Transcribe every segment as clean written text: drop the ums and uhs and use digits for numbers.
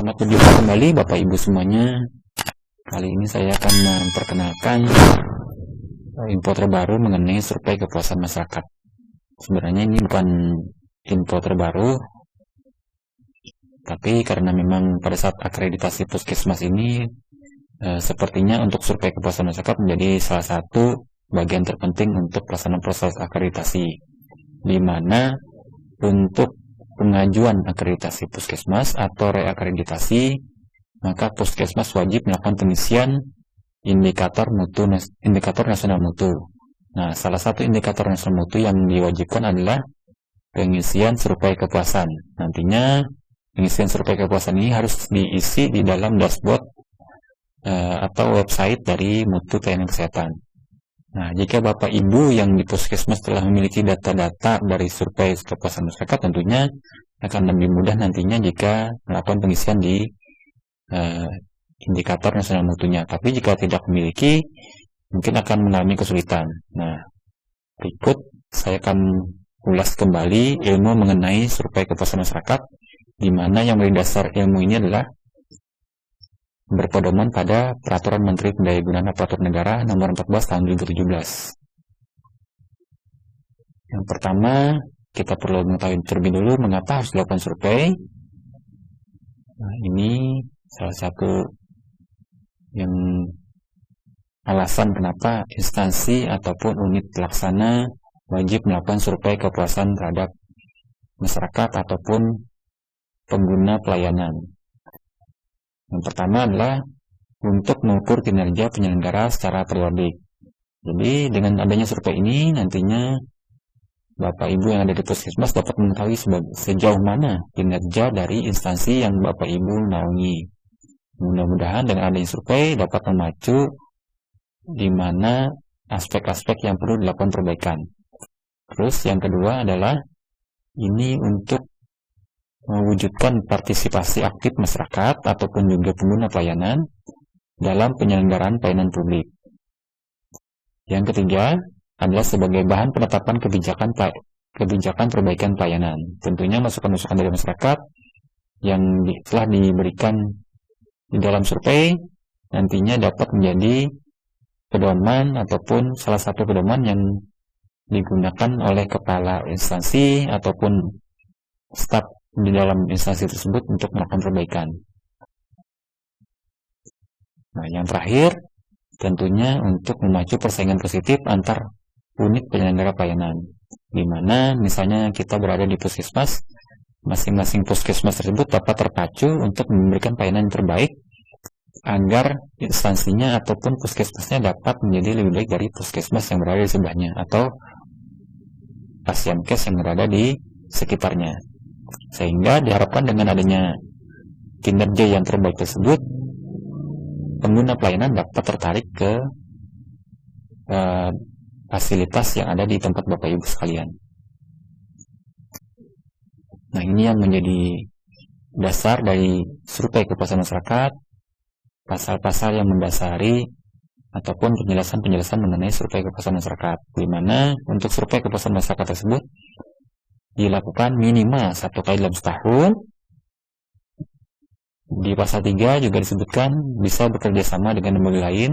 Selamat berjumpa kembali Bapak Ibu semuanya. Kali ini saya akan memperkenalkan info terbaru mengenai survei kepuasan masyarakat. Sebenarnya ini bukan info terbaru, tapi karena memang pada saat akreditasi puskesmas ini sepertinya untuk survei kepuasan masyarakat menjadi salah satu bagian terpenting untuk pelaksanaan proses akreditasi, di mana untuk pengajuan akreditasi puskesmas atau reakreditasi, maka puskesmas wajib melakukan pengisian indikator nasional mutu. Nah, salah satu indikator nasional mutu yang diwajibkan adalah pengisian survei kepuasan. Nantinya pengisian survei kepuasan ini harus diisi di dalam dashboard atau website dari Mutu Pelayanan Kesehatan. Nah, jika Bapak Ibu yang di puskesmas telah memiliki data-data dari survei kepuasan masyarakat, tentunya akan lebih mudah nantinya jika melakukan pengisian di indikator nasional mutunya. Tapi jika tidak memiliki, mungkin akan mengalami kesulitan. Nah, berikut saya akan ulas kembali ilmu mengenai survei kepuasan masyarakat, di mana yang menjadi dasar ilmu ini adalah berpedoman pada Peraturan Menteri Pendayagunaan Aparatur Negara Nomor 14 Tahun 2017. Yang pertama, kita perlu mengetahui terlebih dulu mengapa harus dilakukan survei. Nah, ini salah satu yang alasan kenapa instansi ataupun unit pelaksana wajib melakukan survei kepuasan terhadap masyarakat ataupun pengguna pelayanan. Yang pertama adalah untuk mengukur kinerja penyelenggara secara periodik. Jadi dengan adanya survei ini nantinya Bapak Ibu yang ada di puskesmas dapat mengetahui sejauh mana kinerja dari instansi yang Bapak Ibu naungi. Mudah-mudahan dengan adanya survei dapat memacu di mana aspek-aspek yang perlu dilakukan perbaikan. Terus yang kedua adalah ini untuk mewujudkan partisipasi aktif masyarakat ataupun juga pengguna pelayanan dalam penyelenggaraan pelayanan publik. Yang ketiga adalah sebagai bahan penetapan kebijakan perbaikan pelayanan. Tentunya masukan-masukan dari masyarakat yang telah diberikan di dalam survei nantinya dapat menjadi pedoman ataupun salah satu pedoman yang digunakan oleh kepala instansi ataupun staf di dalam instansi tersebut untuk melakukan perbaikan. Nah, yang terakhir tentunya untuk memacu persaingan positif antar unit penyelenggara pelayanan, di mana misalnya kita berada di puskesmas, masing-masing puskesmas tersebut dapat terpacu untuk memberikan pelayanan yang terbaik agar instansinya ataupun puskesmasnya dapat menjadi lebih baik dari puskesmas yang berada di sebelahnya atau pasienkes yang berada di sekitarnya. Sehingga diharapkan dengan adanya kinerja yang terbaik tersebut, pengguna pelayanan dapat tertarik ke fasilitas yang ada di tempat Bapak Ibu sekalian. Nah, ini yang menjadi dasar dari survei kepuasan masyarakat, pasal-pasal yang mendasari ataupun penjelasan-penjelasan mengenai survei kepuasan masyarakat, di mana untuk survei kepuasan masyarakat tersebut dilakukan minimal 1 kali dalam setahun. Di pasal 3 juga disebutkan bisa bekerja sama dengan lembaga lain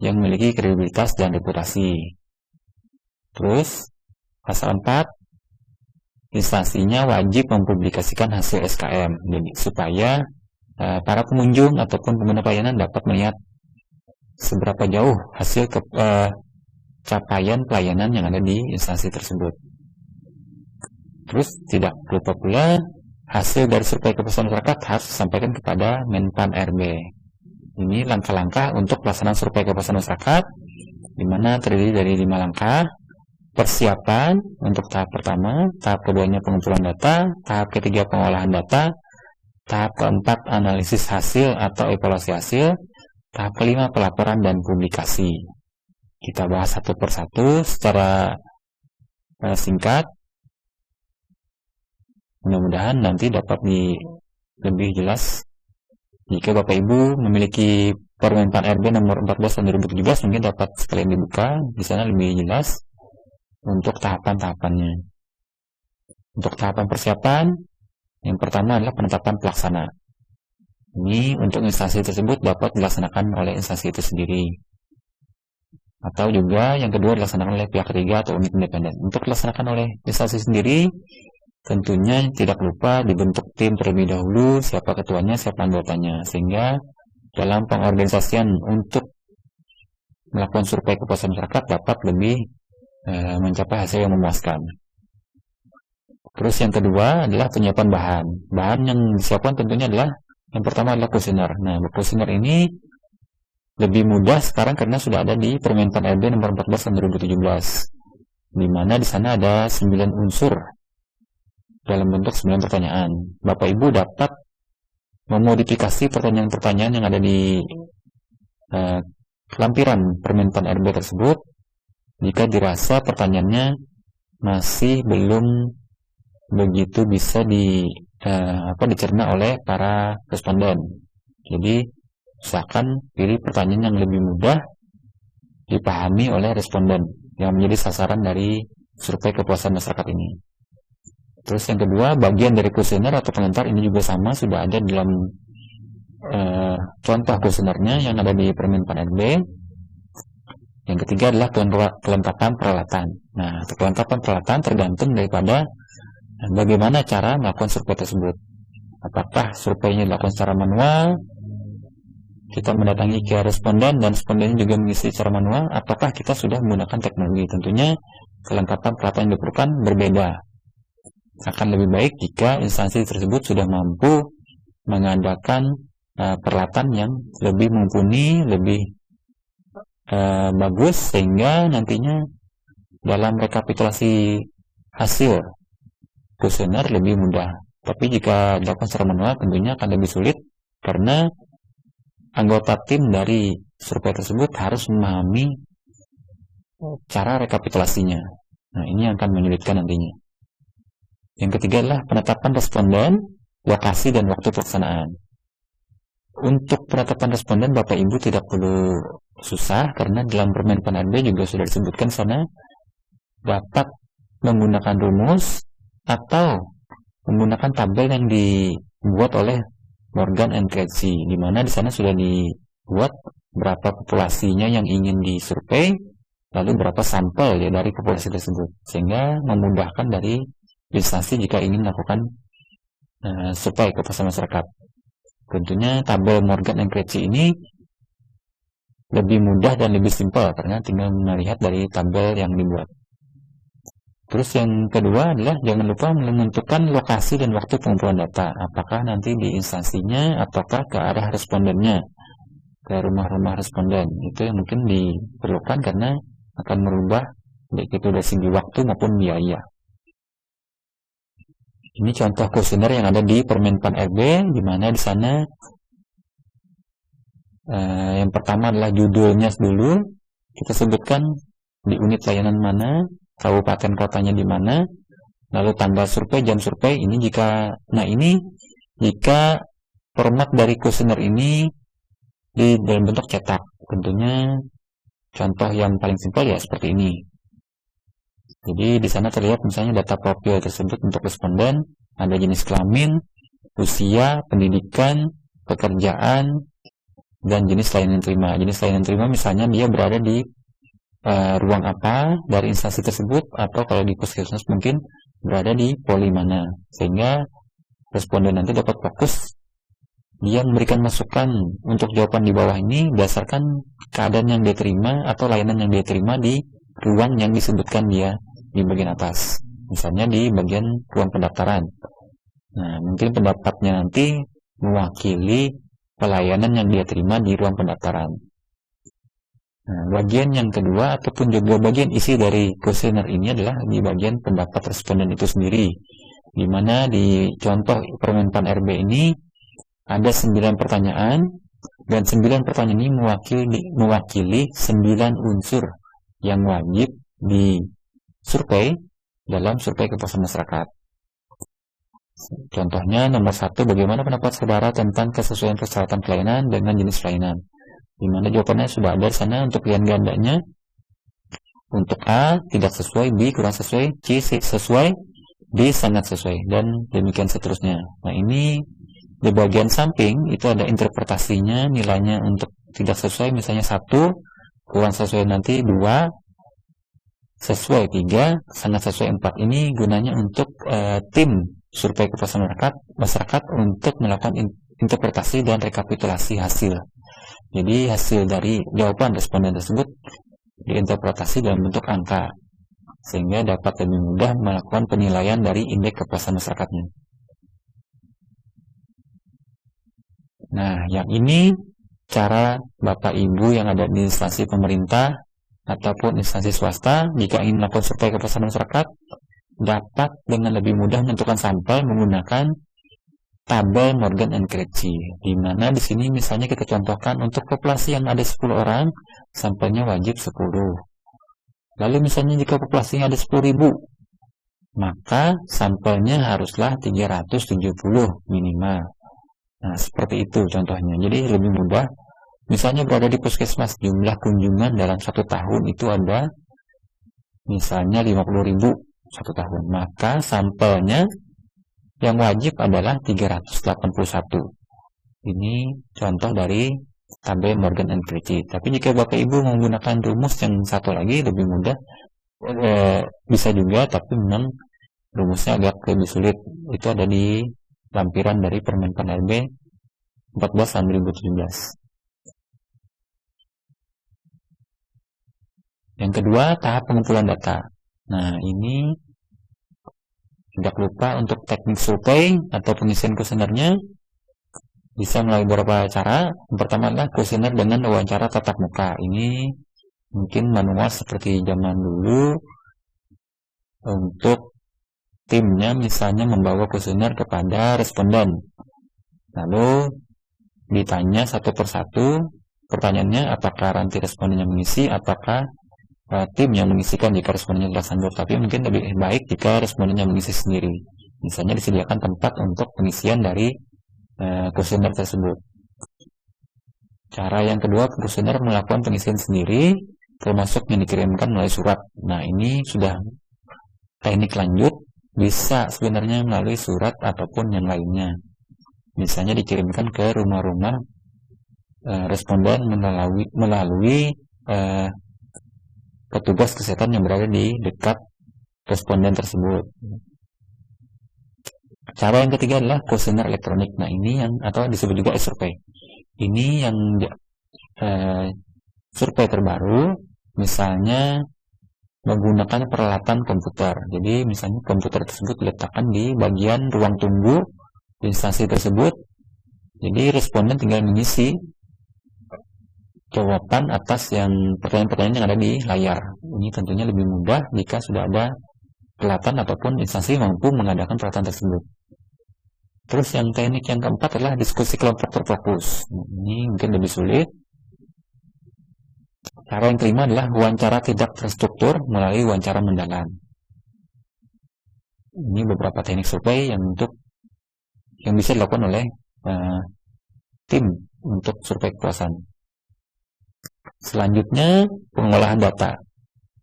yang memiliki kredibilitas dan reputasi. Terus pasal 4, instansinya wajib mempublikasikan hasil SKM supaya para pengunjung ataupun pengguna pelayanan dapat melihat seberapa jauh hasil capaian pelayanan yang ada di instansi tersebut. Terus tidak lupa pula hasil dari survei kepuasan masyarakat harus disampaikan kepada Menpan RB. Ini langkah-langkah untuk pelaksanaan survei kepuasan masyarakat, di mana terdiri dari 5 langkah. Persiapan untuk tahap pertama, tahap keduanya pengumpulan data, tahap ketiga pengolahan data, tahap keempat analisis hasil atau evaluasi hasil, tahap kelima pelaporan dan publikasi. Kita bahas satu persatu secara singkat. Mudah-mudahan nanti dapat lebih jelas. Jika Bapak Ibu memiliki Permenpan RB nomor 14 tahun 2017, mungkin dapat sekalian dibuka, di sana lebih jelas untuk tahapan-tahapannya. Untuk tahapan persiapan, yang pertama adalah penetapan pelaksana. Ini untuk instansi tersebut dapat dilaksanakan oleh instansi itu sendiri. Atau juga yang kedua dilaksanakan oleh pihak ketiga atau unit independen. Untuk dilaksanakan oleh instansi sendiri, tentunya tidak lupa dibentuk tim terlebih dahulu, siapa ketuanya, siapa anggotanya. Sehingga dalam pengorganisasian untuk melakukan survei kepuasan masyarakat dapat lebih mencapai hasil yang memuaskan. Terus yang kedua adalah penyiapan bahan. Bahan yang disiapkan tentunya adalah yang pertama adalah kuesioner. Nah, kuesioner ini lebih mudah sekarang karena sudah ada di Permenpan RB nomor 14 tahun 2017, di mana di sana ada 9 unsur dalam bentuk 9 pertanyaan. Bapak Ibu dapat memodifikasi pertanyaan-pertanyaan yang ada di lampiran Permenpan RB tersebut jika dirasa pertanyaannya masih belum begitu bisa dicerna oleh para responden. Jadi usahakan pilih pertanyaan yang lebih mudah dipahami oleh responden yang menjadi sasaran dari survei kepuasan masyarakat ini. Terus yang kedua, bagian dari kuesioner atau pengantar ini juga sama, sudah ada dalam contoh kuesionernya yang ada di Permenpan RB. Yang ketiga adalah kelengkapan peralatan. Nah, kelengkapan peralatan tergantung daripada bagaimana cara melakukan survei tersebut. Apakah surveinya dilakukan secara manual, kita mendatangi ke responden dan responden juga mengisi secara manual, ataukah kita sudah menggunakan teknologi. Tentunya kelengkapan peralatan yang diperlukan berbeda. Akan lebih baik jika instansi tersebut sudah mampu mengadakan peralatan yang lebih mumpuni, lebih bagus, sehingga nantinya dalam rekapitulasi hasil kuesioner lebih mudah. Tapi jika dilakukan secara manual tentunya akan lebih sulit karena anggota tim dari survei tersebut harus memahami cara rekapitulasinya. Nah, ini akan menyulitkan nantinya. Yang ketiga adalah penetapan responden, lokasi, dan waktu pelaksanaan. Untuk penetapan responden, Bapak Ibu tidak perlu susah karena dalam Permenpan RB juga sudah disebutkan sana dapat menggunakan rumus atau menggunakan tabel yang dibuat oleh Morgan and Kretzy, di mana di sana sudah dibuat berapa populasinya yang ingin disurvei, lalu berapa sampel ya dari populasi tersebut, sehingga memudahkan dari instansi jika ingin melakukan survei kepuasan masyarakat. Tentunya tabel Morgan and Kretzy ini lebih mudah dan lebih simpel karena tinggal melihat dari tabel yang dibuat. Terus yang kedua adalah jangan lupa menentukan lokasi dan waktu pengumpulan data. Apakah nanti di instansinya ataukah ke arah respondennya, ke rumah-rumah responden. Itu yang mungkin diperlukan karena akan merubah baik itu dari segi waktu maupun biaya. Ini contoh kuesioner yang ada di Permenpan RB, di mana di sana yang pertama adalah judulnya dulu. Kita sebutkan di unit layanan mana, kabupaten kotanya di mana, lalu tanggal survei, jam survei. Ini jika format dari kuesioner ini di dalam bentuk cetak. Tentunya contoh yang paling simpel ya seperti ini. Jadi di sana terlihat misalnya data profil tersebut untuk responden, ada jenis kelamin, usia, pendidikan, pekerjaan, dan jenis layanan terima. Jenis layanan terima misalnya dia berada di ruang apa dari instansi tersebut, atau kalau di puskesmas mungkin berada di poli mana, sehingga responden nanti dapat fokus dia memberikan masukan untuk jawaban di bawah ini berdasarkan keadaan yang dia terima atau layanan yang dia terima di ruang yang disebutkan dia di bagian atas, misalnya di bagian ruang pendaftaran. Nah, mungkin pendapatnya nanti mewakili pelayanan yang dia terima di ruang pendaftaran. Nah, bagian yang kedua ataupun juga bagian isi dari kuesioner ini adalah di bagian pendapat responden itu sendiri, di mana di contoh Permenpan RB ini ada 9 pertanyaan, dan 9 pertanyaan ini mewakili 9 unsur yang wajib disurvei dalam survei kepuasan masyarakat. Contohnya nomor 1, bagaimana pendapat saudara tentang kesesuaian persyaratan pelayanan dengan jenis pelayanan, di mana jawabannya sudah ada di sana untuk pilihan gandanya. Untuk A tidak sesuai, B kurang sesuai, C sesuai, D sangat sesuai, dan demikian seterusnya. Nah, ini di bagian samping itu ada interpretasinya, nilainya untuk tidak sesuai misalnya 1, kurang sesuai nanti 2, sesuai 3, sangat sesuai 4. Ini gunanya untuk tim survei kepuasan masyarakat untuk melakukan interpretasi dan rekapitulasi hasil. Jadi hasil dari jawaban responden tersebut diinterpretasi dalam bentuk angka, sehingga dapat lebih mudah melakukan penilaian dari indeks kepuasan masyarakatnya. Nah, yang ini cara Bapak Ibu yang ada di instansi pemerintah ataupun instansi swasta jika ingin melakukan survei kepuasan masyarakat dapat dengan lebih mudah menentukan sampel menggunakan tabel Morgan and Crutchy, di mana di sini misalnya kita contohkan untuk populasi yang ada 10 orang, sampelnya wajib 10. Lalu misalnya jika populasinya ada 10.000, maka sampelnya haruslah 370 minimal. Nah, seperti itu contohnya. Jadi lebih mudah. Misalnya berada di puskesmas, jumlah kunjungan dalam 1 tahun itu ada misalnya 50.000 1 tahun. Maka sampelnya yang wajib adalah 381. Ini contoh dari tabel Morgan and Crutchy. Tapi jika Bapak Ibu menggunakan rumus yang satu lagi lebih mudah, bisa juga, tapi memang rumusnya agak lebih sulit. Itu ada di lampiran dari Permenpan RB 14 tahun 2017. Yang kedua, tahap pengumpulan data. Nah, ini tidak lupa untuk teknik survei atau pengisian kuesionernya bisa melalui beberapa cara. Yang pertama adalah kuesioner dengan wawancara tatap muka. Ini mungkin manual seperti zaman dulu. Untuk timnya misalnya membawa kuesioner kepada responden, lalu ditanya satu persatu pertanyaannya, apakah nanti responden yang mengisi, apakah tim yang mengisikan jika respondennya telah sandur. Tapi mungkin lebih baik jika respondennya mengisi sendiri, misalnya disediakan tempat untuk pengisian dari kuesioner tersebut. Cara yang kedua, kuesioner melakukan pengisian sendiri, termasuk yang dikirimkan melalui surat. Nah, ini sudah teknik lanjut, bisa sebenarnya melalui surat ataupun yang lainnya. Misalnya dikirimkan ke rumah-rumah responden melalui petugas kesehatan yang berada di dekat responden tersebut. Cara yang ketiga adalah kuesioner elektronik. Nah, ini yang atau disebut juga e-survey. Ini yang survei terbaru, misalnya menggunakan peralatan komputer. Jadi misalnya komputer tersebut diletakkan di bagian ruang tunggu di instansi tersebut. Jadi responden tinggal mengisi jawaban atas yang pertanyaan-pertanyaan yang ada di layar. Ini tentunya lebih mudah jika sudah ada peralatan ataupun instansi mampu mengadakan peralatan tersebut. Terus yang teknik yang keempat adalah diskusi kelompok terfokus. Ini mungkin lebih sulit. Cara yang kelima adalah wawancara tidak terstruktur melalui wawancara mendalam. Ini beberapa teknik survei yang bisa dilakukan oleh tim untuk survei kepuasan. Selanjutnya, pengolahan data.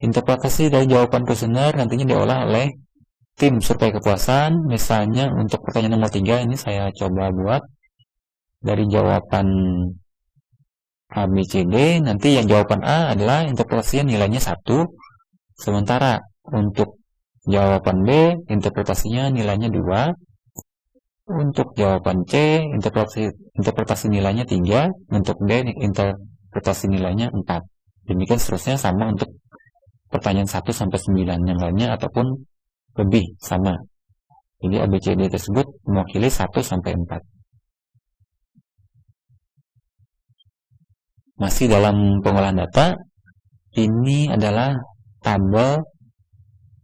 Interpretasi dari jawaban kuesioner nantinya diolah oleh tim survei kepuasan. Misalnya untuk pertanyaan nomor 3 ini saya coba buat dari jawaban A, B, C, D. Nanti yang jawaban A adalah interpretasinya nilainya 1. Sementara untuk jawaban B, interpretasinya nilainya 2. Untuk jawaban C, interpretasi nilainya 3. Untuk D, interpretasi nilainya 4. Demikian seterusnya sama untuk pertanyaan 1 sampai 9 yang lainnya ataupun lebih sama. Jadi A, B, C, D tersebut mewakili 1 sampai 4. Masih dalam pengolahan data, ini adalah tabel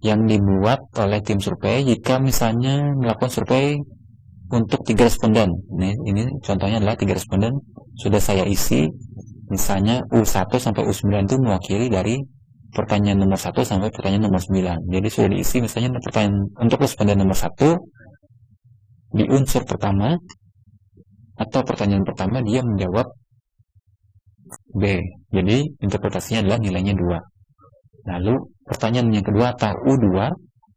yang dibuat oleh tim survei jika misalnya melakukan survei untuk 3 responden. Ini contohnya adalah 3 responden sudah saya isi. Misalnya U1 sampai U9 itu mewakili dari pertanyaan nomor 1 sampai pertanyaan nomor 9. Jadi sudah diisi misalnya pertanyaan untuk responden nomor 1 di unsur pertama atau pertanyaan pertama dia menjawab B. Jadi interpretasinya adalah nilainya 2. Lalu pertanyaan yang kedua atau U2,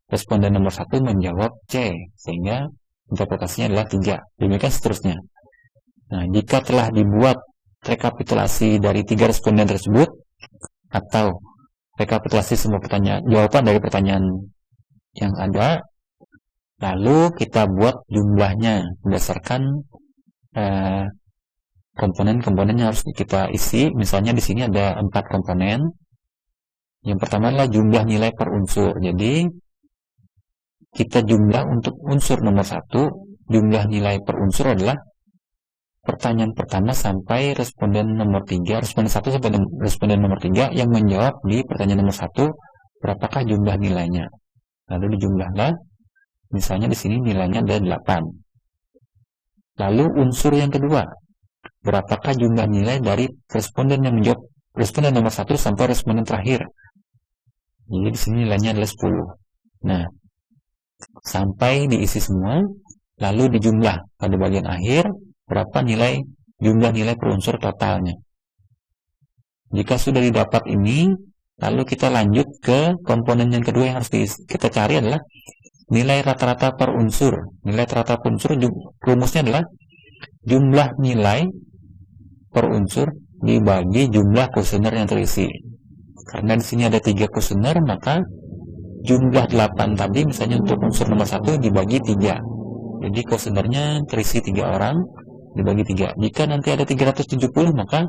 responden nomor 1 menjawab C, sehingga interpretasinya adalah 3. Demikian seterusnya. Nah, jika telah dibuat rekapitulasi dari 3 responden tersebut, atau rekapitulasi semua pertanyaan, jawaban dari pertanyaan yang ada, lalu kita buat jumlahnya berdasarkan komponen-komponen yang harus kita isi. Misalnya di sini ada 4 komponen. Yang pertama adalah jumlah nilai per unsur. Jadi kita jumlah untuk unsur nomor 1, jumlah nilai per unsur adalah pertanyaan pertama sampai responden nomor 3, responden 1 sampai responden nomor 3 yang menjawab di pertanyaan nomor 1, berapakah jumlah nilainya. Lalu dijumlahlah, misalnya di sini nilainya ada 8. Lalu unsur yang kedua, berapakah jumlah nilai dari responden yang menjawab responden nomor 1 sampai responden terakhir. Jadi di sini nilainya adalah 10. Nah, sampai diisi semua, lalu dijumlah pada bagian akhir berapa jumlah nilai per unsur totalnya. Jika sudah didapat ini, lalu kita lanjut ke komponen yang kedua yang harus kita cari adalah nilai rata-rata per unsur. Nilai rata-rata per unsur rumusnya adalah jumlah nilai per unsur dibagi jumlah kuesioner yang terisi. Karena di sini ada 3 kuesioner, maka jumlah 8 tadi misalnya untuk unsur nomor 1 dibagi 3. Jadi kuesionernya terisi 3 orang dibagi 3. Jika nanti ada 370, maka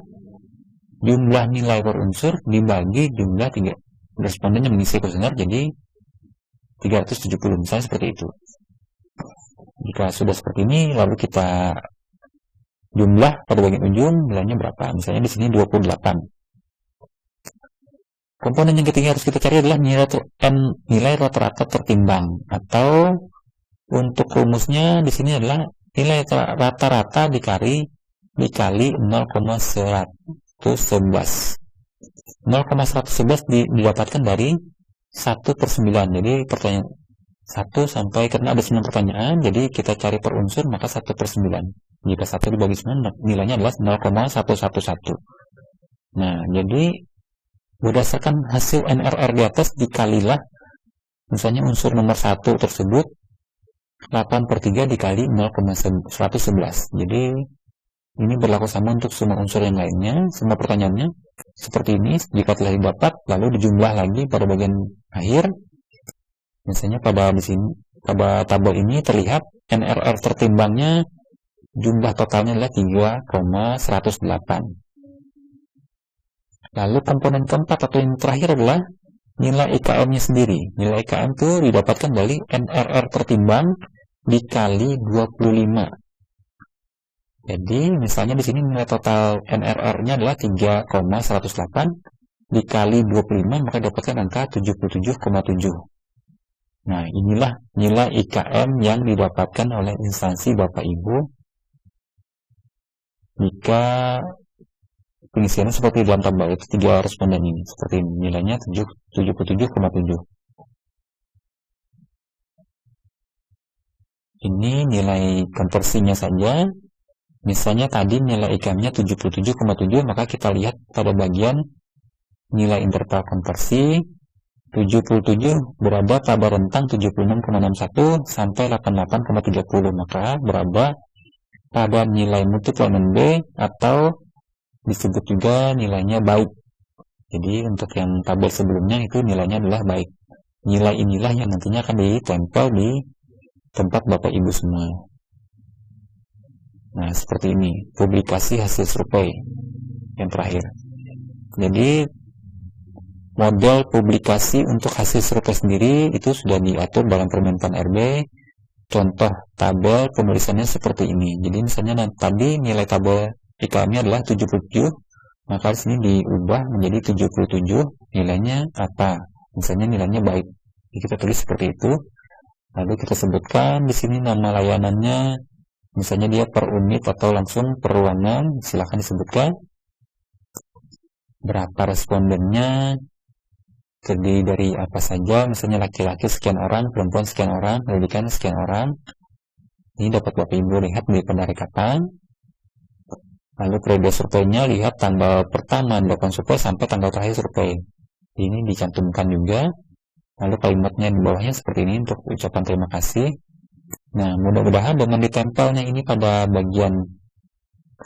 jumlah nilai per unsur dibagi jumlah 3 responden yang mengisi kuesioner, jadi 370, misalnya seperti itu. Jika sudah seperti ini, lalu kita jumlah pada bagian ujung nilainya berapa. Misalnya di sini 28. Komponen yang ketiga harus kita cari adalah nilai rata-rata tertimbang, atau untuk rumusnya di sini adalah nilai rata-rata dikali 0,111. 0,111 didapatkan dari 1/9. Jadi pertanyaan 1 sampai, karena ada 9 pertanyaan, jadi kita cari per unsur, maka 1/9. Jika 1 dibagi 9, nilainya adalah 0,111. Nah, jadi berdasarkan hasil NRR di atas dikalilah, misalnya unsur nomor 1 tersebut 8/3 dikali 0,111. Jadi ini berlaku sama untuk semua unsur yang lainnya. Semua pertanyaannya seperti ini. Jika telah didapat, lalu dijumlah lagi pada bagian akhir. Misalnya pada di sini, pada tabel ini terlihat NRR tertimbangnya jumlah totalnya adalah 3,108. Lalu komponen keempat atau yang terakhir adalah nilai IKM-nya sendiri. Nilai IKM itu didapatkan dari NRR tertimbang dikali 25. Jadi misalnya di sini nilai total NRR-nya adalah 3,108 dikali 25, maka dapatkan angka 77,7. Nah, inilah nilai IKM yang didapatkan oleh instansi Bapak Ibu jika pengisiannya seperti dalam tabel itu 3 responden ini. Seperti ini, nilainya 77,7. Ini nilai konversinya saja. Misalnya tadi nilai IKM-nya 77,7, maka kita lihat pada bagian nilai interval konversi 77 berada pada rentang 76,61 sampai 88,30, maka berada pada nilai multiply non B, atau disebut juga nilainya baik. Jadi untuk yang tabel sebelumnya itu nilainya adalah baik. Nilai inilah yang nantinya akan ditempel di tempat Bapak Ibu semua. Nah, seperti ini publikasi hasil survei yang terakhir. Jadi model publikasi untuk hasil survei sendiri itu sudah diatur dalam Permenpan RB. Contoh tabel penulisannya seperti ini. Jadi misalnya tadi nilai tabel IKM-nya adalah 77, maka di sini diubah menjadi 77, nilainya apa? Misalnya nilainya baik. Jadi kita tulis seperti itu. Lalu kita sebutkan di sini nama layanannya. Misalnya dia per unit atau langsung per ruangan, silahkan disebutkan. Berapa respondennya, terdiri dari apa saja, misalnya laki-laki sekian orang, perempuan sekian orang, pendidikan sekian orang. Ini dapat Bapak Ibu lihat di pendarikatan. Lalu periode surveinya, lihat tanggal pertama dilakukan survei sampai tanggal terakhir survei. Ini dicantumkan juga. Lalu kalimatnya di bawahnya seperti ini untuk ucapan terima kasih. Nah, mudah-mudahan dengan ditempelnya ini pada bagian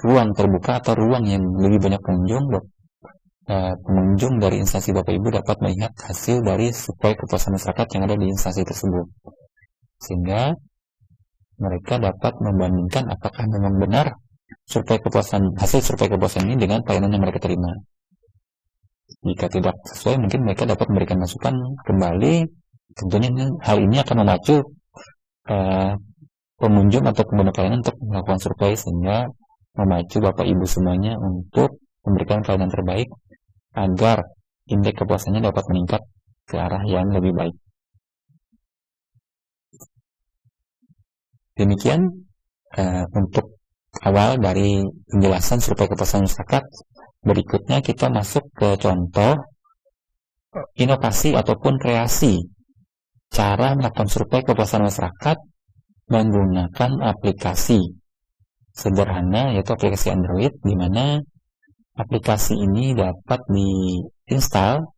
ruang terbuka atau ruang yang lebih banyak pengunjung dari instansi Bapak Ibu dapat melihat hasil dari survei kepuasan masyarakat yang ada di instansi tersebut, sehingga mereka dapat membandingkan apakah memang benar hasil survei kepuasan ini dengan pelayanan yang mereka terima. Jika tidak sesuai, mungkin mereka dapat memberikan masukan kembali. Tentunya hal ini akan memacu pengunjung atau pengguna pelayanan untuk melakukan survei, sehingga memacu Bapak Ibu semuanya untuk memberikan pelayanan terbaik agar indeks kepuasannya dapat meningkat ke arah yang lebih baik. Demikian untuk awal dari penjelasan survei kepuasan masyarakat. Berikutnya kita masuk ke contoh inovasi ataupun kreasi cara melakukan survei kepuasan masyarakat menggunakan aplikasi sederhana, yaitu aplikasi Android, di mana aplikasi ini dapat diinstal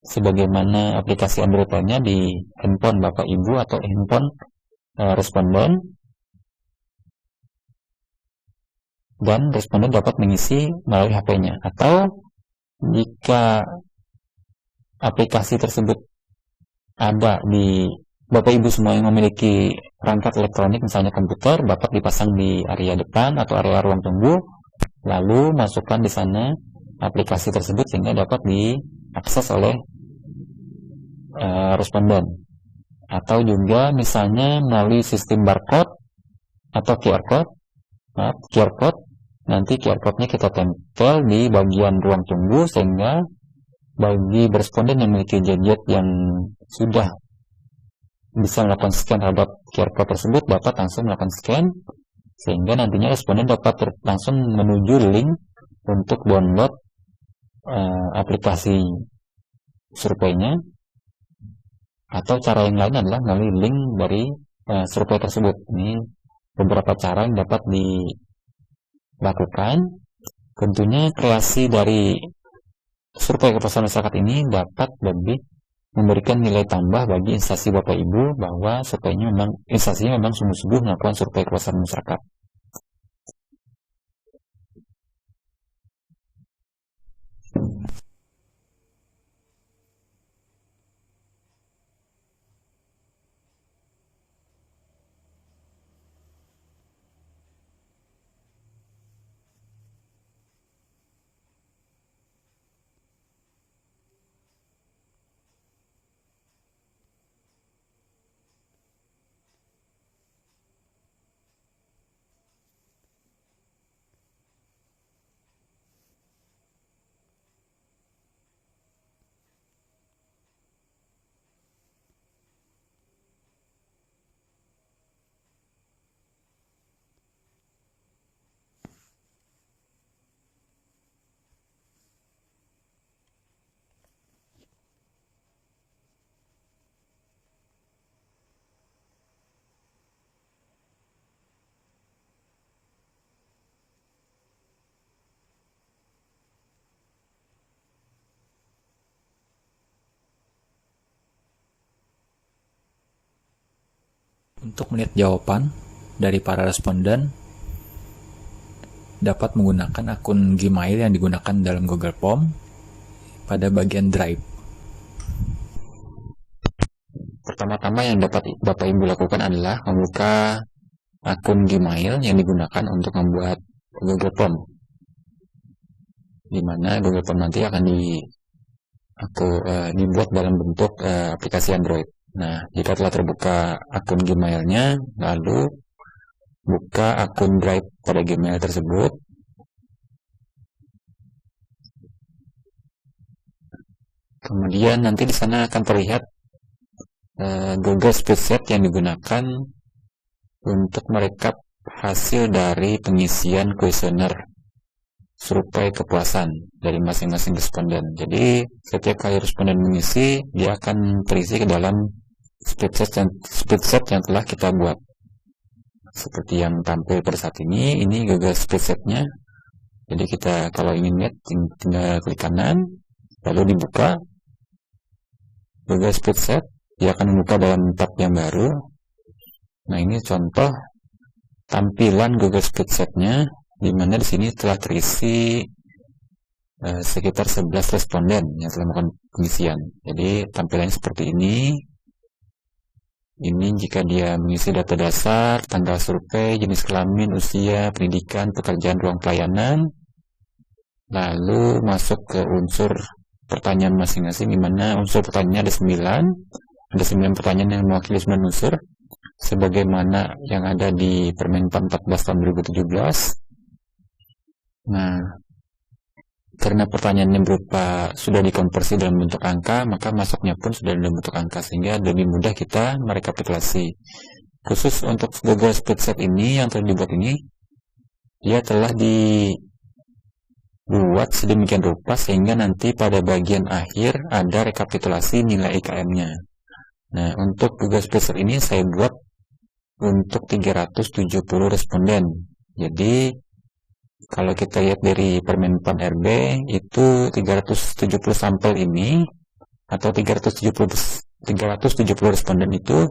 sebagaimana aplikasi Android lainnya di handphone Bapak Ibu atau handphone responden, dan responden dapat mengisi melalui HP-nya. Atau jika aplikasi tersebut ada di Bapak Ibu semua yang memiliki perangkat elektronik, misalnya komputer, dapat dipasang di area depan atau area ruang tunggu, lalu masukkan di sana aplikasi tersebut sehingga dapat diakses oleh responden. Atau juga misalnya melalui sistem barcode atau QR code, nanti QR code-nya kita tempel di bagian ruang tunggu, sehingga bagi responden yang memiliki gadget yang sudah bisa melakukan scan terhadap QR code tersebut dapat langsung melakukan scan, sehingga nantinya responden dapat langsung menuju link untuk download aplikasi surveinya. Atau cara yang lain adalah melalui link dari survei tersebut. Ini beberapa cara yang dapat dilakukan. Tentunya kreasi dari survei kepuasan masyarakat ini dapat lebih memberikan nilai tambah bagi instansi Bapak Ibu bahwa instansinya memang sungguh-sungguh melakukan survei kepuasan masyarakat. Untuk melihat jawaban dari para responden, dapat menggunakan akun Gmail yang digunakan dalam Google Form pada bagian Drive. Pertama-tama yang dapat Bapak Ibu lakukan adalah membuka akun Gmail yang digunakan untuk membuat Google Form, di mana Google Form nanti akan dibuat dalam bentuk aplikasi Android. Nah, jika telah terbuka akun Gmail-nya, lalu buka akun Drive pada Gmail tersebut. Kemudian nanti di sana akan terlihat Google Spreadsheet yang digunakan untuk merekap hasil dari pengisian kuesioner survei kepuasan dari masing-masing responden. Jadi setiap kali responden mengisi, dia akan terisi ke dalam spreadsheet yang telah kita buat. Seperti yang tampil pada saat ini Google Spreadsheet-nya. Jadi kita kalau ingin lihat tinggal klik kanan, lalu dibuka Google Spreadsheet. Dia akan membuka dalam tab yang baru. Nah, ini contoh tampilan Google Spreadsheet-nya, di mana di sini telah terisi sekitar 11 responden yang telah melakukan pengisian. Jadi tampilannya seperti ini. Ini jika dia mengisi data dasar, tanggal survei, jenis kelamin, usia, pendidikan, pekerjaan, ruang pelayanan, lalu masuk ke unsur pertanyaan masing-masing, di mana unsur pertanyaannya ada 9. Ada 9 pertanyaan yang mewakili 9 unsur, sebagaimana yang ada di Permenpan 14 tahun 2017. Nah, karena pertanyaannya berupa sudah dikonversi dalam bentuk angka, maka masuknya pun sudah dalam bentuk angka, sehingga lebih mudah kita merekapitulasi. Khusus untuk Google Spreadsheet ini yang telah dibuat ini, dia telah dibuat sedemikian rupa sehingga nanti pada bagian akhir ada rekapitulasi nilai IKM-nya. Nah, untuk Google Spreadsheet ini saya buat untuk 370 responden. Jadi kalau kita lihat dari Permenpan RB, itu 370 sampel ini atau 370 responden itu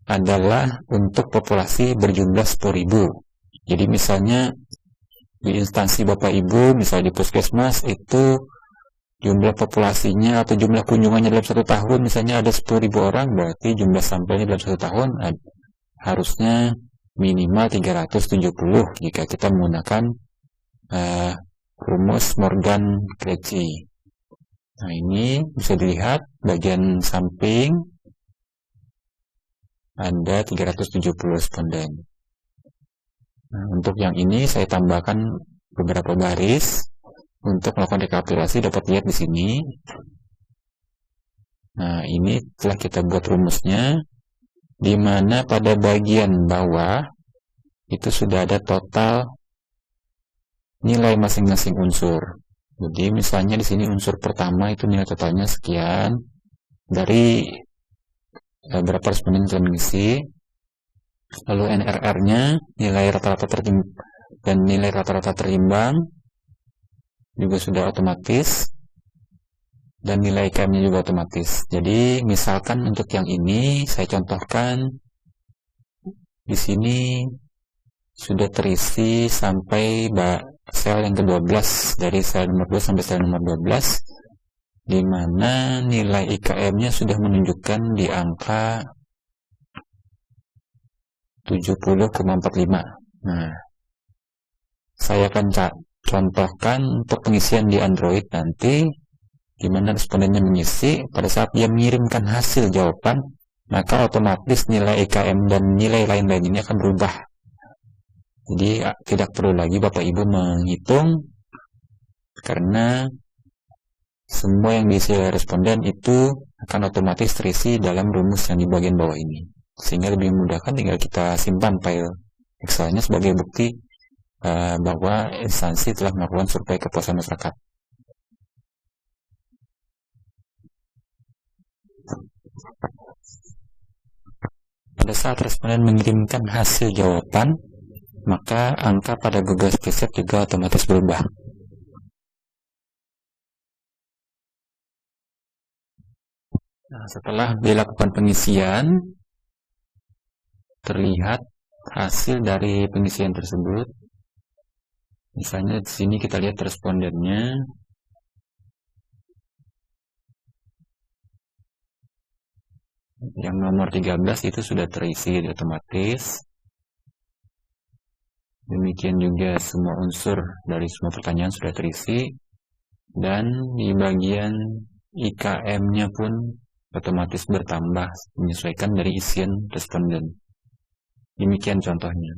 adalah untuk populasi berjumlah 10.000. Jadi misalnya di instansi Bapak Ibu, misalnya di puskesmas, itu jumlah populasinya atau jumlah kunjungannya dalam 1 tahun misalnya ada 10.000 orang, berarti jumlah sampelnya dalam 1 tahun harusnya minimal 370 jika kita menggunakan rumus Morgan-Cressy. Nah, ini bisa dilihat bagian samping ada 370 responden. Nah, untuk yang ini saya tambahkan beberapa baris untuk melakukan rekapitulasi, dapat lihat di sini. Nah, ini telah kita buat rumusnya, di mana pada bagian bawah itu sudah ada total nilai masing-masing unsur. Jadi misalnya di sini unsur pertama itu nilai totalnya sekian dari berapa responden yang telah mengisi. Lalu NRR-nya, nilai rata-rata terimbang, dan nilai rata-rata terimbang juga sudah otomatis, dan nilai IKM-nya juga otomatis. Jadi misalkan untuk yang ini saya contohkan di sini sudah terisi sampai sel yang ke-12, dari sel nomor 2 sampai sel nomor 12, di mana nilai IKM-nya sudah menunjukkan di angka 70,45. Nah, saya akan contohkan untuk pengisian di Android nanti, di mana respondennya mengisi, pada saat dia mengirimkan hasil jawaban, maka otomatis nilai IKM dan nilai lain-lain ini akan berubah. Jadi tidak perlu lagi Bapak Ibu menghitung, karena semua yang diisi oleh responden itu akan otomatis terisi dalam rumus yang di bagian bawah ini. Sehingga lebih memudahkan, tinggal kita simpan file Excel-nya sebagai bukti bahwa instansi telah melakukan survei kepuasan masyarakat. Pada saat responden mengirimkan hasil jawaban, maka angka pada Google Spreadsheet juga otomatis berubah. Nah, setelah dilakukan pengisian, terlihat hasil dari pengisian tersebut. Misalnya di sini kita lihat respondennya. Yang nomor 13 itu sudah terisi otomatis. Demikian juga semua unsur dari semua pertanyaan sudah terisi. Dan di bagian IKM-nya pun otomatis bertambah menyesuaikan dari isian responden. Demikian contohnya.